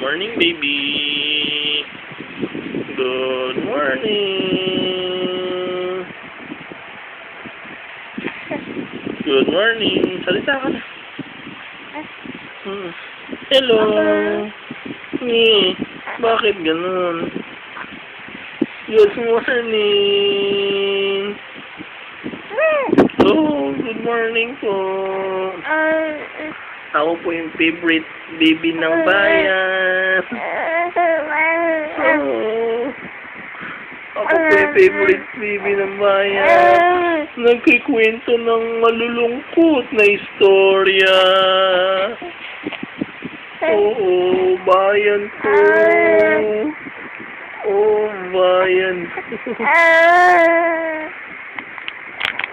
morning, baby. Good morning. Good morning. Salita ka na. Hello. Bakit ganun? Good morning. Oh, good morning po. Ako po yung favorite baby ng bayan. Oh, ako po yung favorite baby ng bayan. Nagkikwento ng malulungkot na istorya. Oo, bayan ko. Oh, bayan ko.